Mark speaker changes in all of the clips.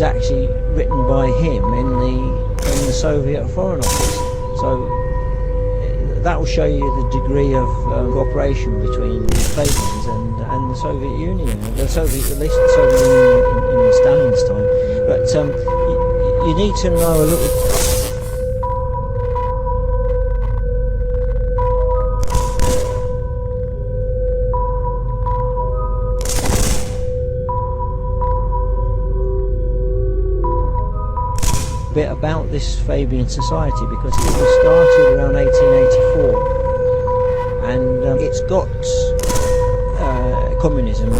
Speaker 1: was actually written by him in the Soviet Foreign Office. So that will show you the degree of cooperation between Fabians and the Soviet Union, at least the Soviet Union in Stalin's time. But you need to know a little bit about this Fabian society, because it was started around 1884, and it's got communism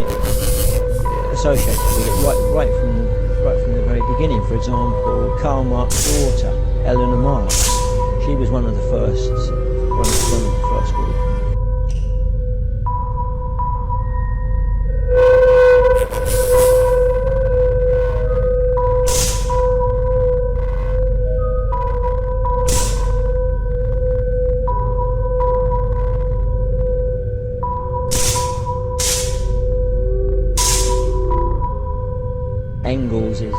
Speaker 1: associated with it right from the very beginning. For example, Karl Marx's daughter, Eleanor Marx, she was one of the first group. Engels is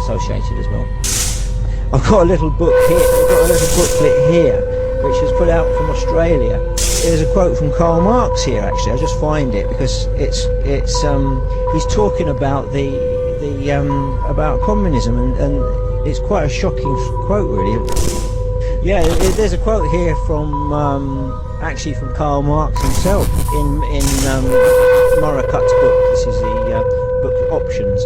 Speaker 1: associated as well. I've got a little book here. I've got a little booklet here, which was put out from Australia. There's a quote from Karl Marx here. Actually, I'll just find it because it's he's talking about about communism, and it's quite a shocking quote, really. Yeah, there's a quote here from actually from Karl Marx himself in Morakut's book. This is the book Options.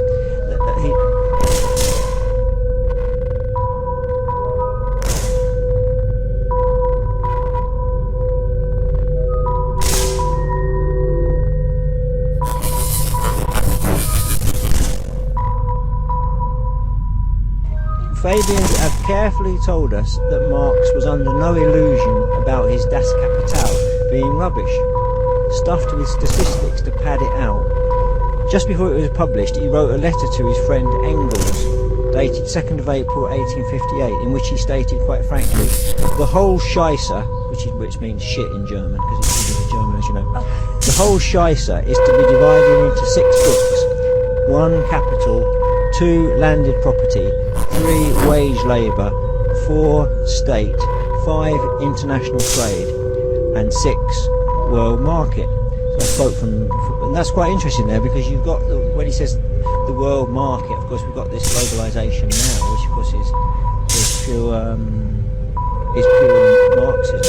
Speaker 1: Fabians have carefully told us that Marx was under no illusion about his Das Kapital being rubbish, stuffed with statistics to pad it out. Just before it was published, he wrote a letter to his friend Engels, dated 2nd of April 1858, in which he stated quite frankly, the whole Scheisse, which means shit in German, because it's German, as you know, the whole Scheisse is to be divided into 6 books: 1 capital, 2 landed property, 3 wage labour, 4 state, 5 international trade, and 6 world market. So a quote from, and that's quite interesting there, because you've got when he says the world market, of course we've got this globalisation now, which of course is pure Marxism.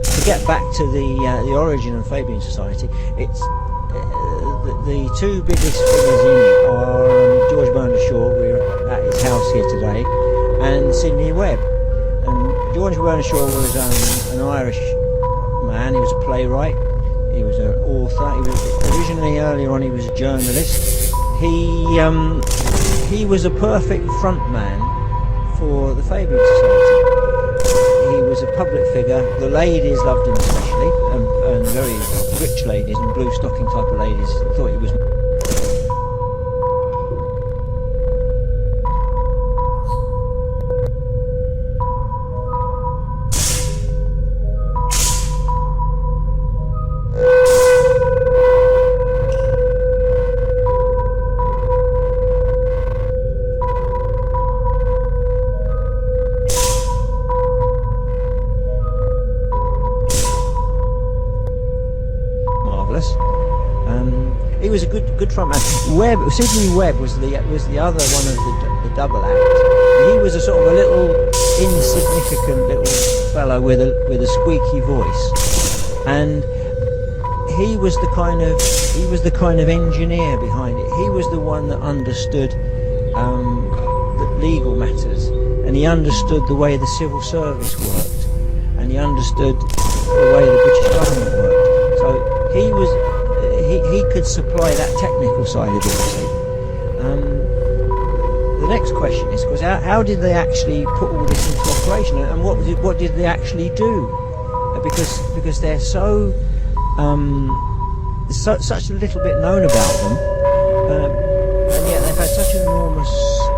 Speaker 1: To get back to the origin of Fabian society, it's the 2 biggest figures in it are George Bernard Shaw, we're at his house here today, and Sidney Webb. And George Bernard Shaw was an Irish man. He was a playwright, he was an author, he was originally, earlier on, he was a journalist. He was a perfect front man for the Fabian society. He was a public figure. The ladies loved him especially, and very rich ladies and blue stocking type of ladies thought he was. He was a good front man. Sidney Webb was the other one of the double act. He was a sort of a little insignificant little fellow with a squeaky voice, and he was the kind of engineer behind it. He was the one that understood the legal matters, and he understood the way the civil service worked, and he understood the way the British government worked. So he could supply that technical side of it, you see. The next question is, because how did they actually put all this into operation, and what did they actually do? because they're so such a little bit known about them, and yet they've had such an enormous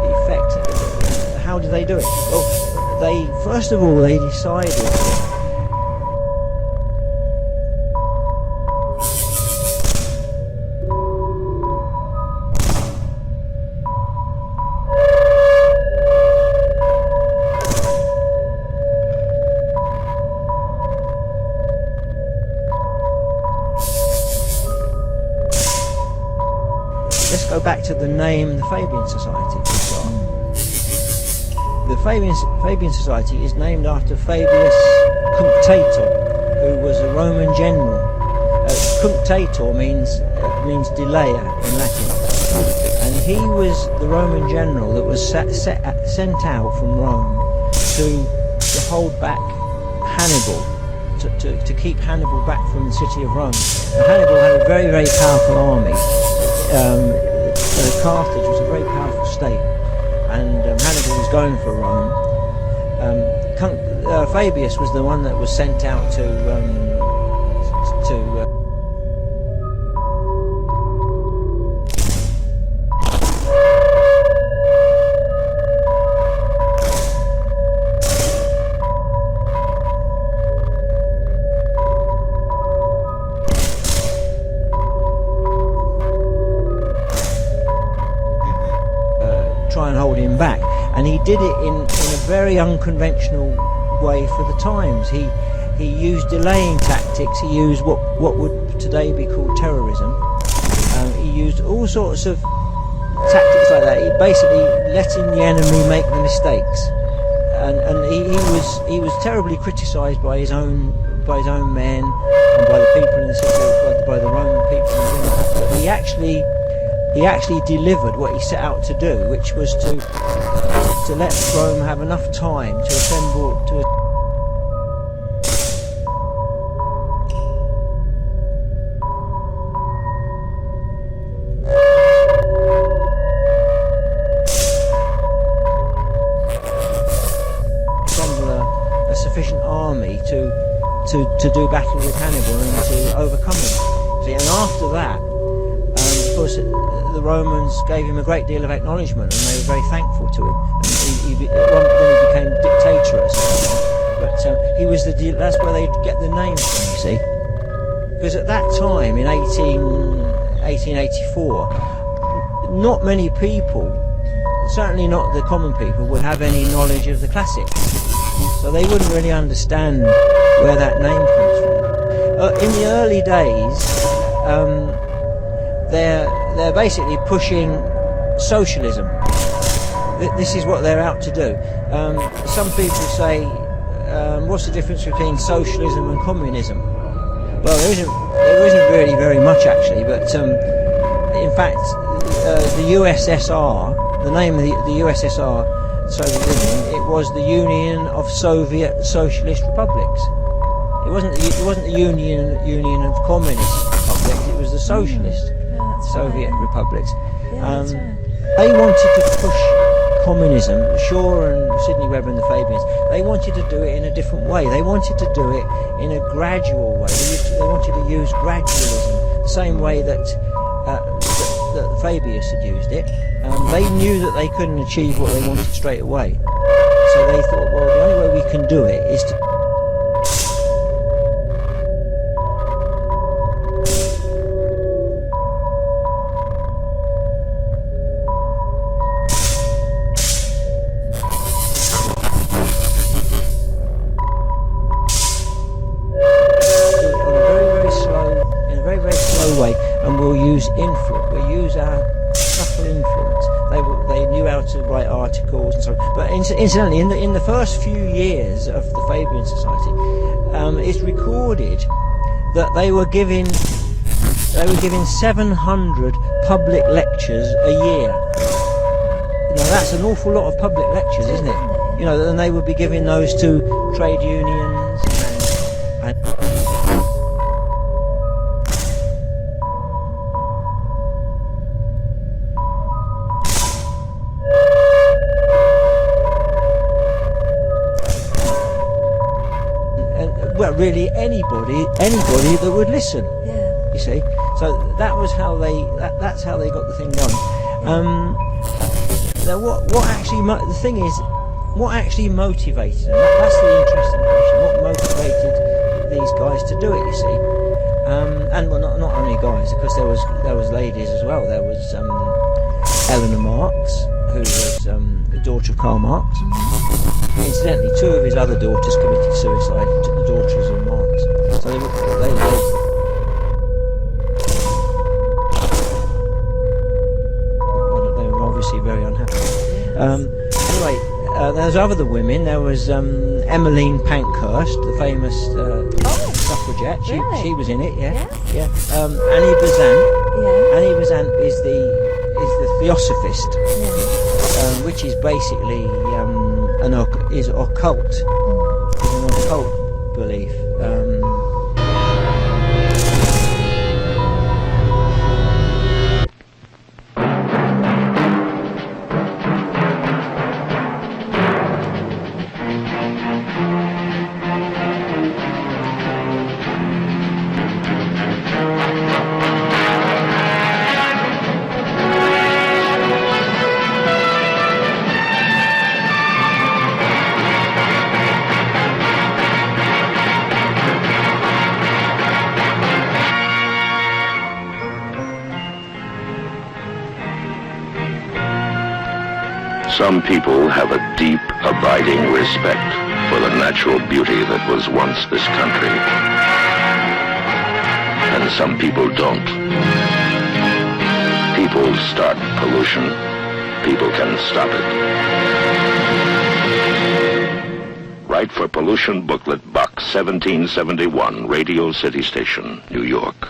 Speaker 1: effect. How do they do it? Well, first of all they decided. Let's go back to the name, the Fabian Society. The Fabian Society is named after Fabius Cunctator, who was a Roman general. Cunctator means delayer in Latin, and he was the Roman general that was sent out from Rome to hold back Hannibal, to keep Hannibal back from the city of Rome. Now, Hannibal had a very, very powerful army. Carthage was a very powerful state, and Hannibal was going for Rome. Fabius was the one that was sent out to try and hold him back, and he did it in a very unconventional way for the times. He used delaying tactics. He used what would today be called terrorism. He used all sorts of tactics like that. He basically letting the enemy make the mistakes, and he was terribly criticised by his own men and by the people in the city, by the Roman people. But he actually delivered what he set out to do, which was to let Rome have enough time to assemble a sufficient army to do battle with Hannibal and to overcome him. See, and after that, of course, the Romans gave him a great deal of acknowledgement, and they were very thankful to him. And then he became dictatorous. But that's where they get the name from, you see. Because at that time, in 1884, not many people, certainly not the common people, would have any knowledge of the classics. So they wouldn't really understand where that name comes from. In the early days, they're basically pushing socialism. This is what they're out to do. Some people say, what's the difference between socialism and communism? Well, there isn't really very much actually, but in fact, the USSR, the name of the USSR, Soviet Union, it was the Union of Soviet Socialist Republics. It wasn't the Union of Communist Republics. It was the Socialist Soviet Republics. They wanted to push communism. Shaw and Sidney Webber and the Fabians, they wanted to do it in a different way. They wanted to do it in a gradual way. They wanted to use gradualism, the same way that Fabius had used it. They knew that they couldn't achieve what they wanted straight away. So they thought, well, the only way we can do it is to influence. We use our subtle influence. They knew how to write articles and so on. But incidentally, in the first few years of the Fabian Society, it's recorded that they were giving 700 public lectures a year. You know, that's an awful lot of public lectures, isn't it? You know, and they would be giving those to trade unions and well, really anybody that would listen.
Speaker 2: Yeah.
Speaker 1: You see, so that was how that's how they got the thing going. Now, what actually the thing is, what actually motivated them? That's the interesting question. What motivated these guys to do it? You see, and well, not only guys, because there was ladies as well. There was Eleanor Marx, who was the daughter of Karl Marx. Incidentally, 2 of his other daughters committed suicide, the daughters of Marx. So they were obviously very unhappy. Anyway, there's other women. There was Emmeline Pankhurst, the famous suffragette. She was in it. Yeah. Annie Besant.
Speaker 2: Yeah.
Speaker 1: Annie Besant is the Theosophist, which is basically an occult belief.
Speaker 3: Some people have a deep, abiding respect for the natural beauty that was once this country. And some people don't. People start pollution. People can stop it. Write for Pollution Booklet Box 1771, Radio City Station, New York.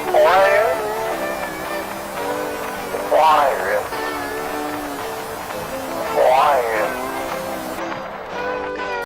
Speaker 4: Quiet.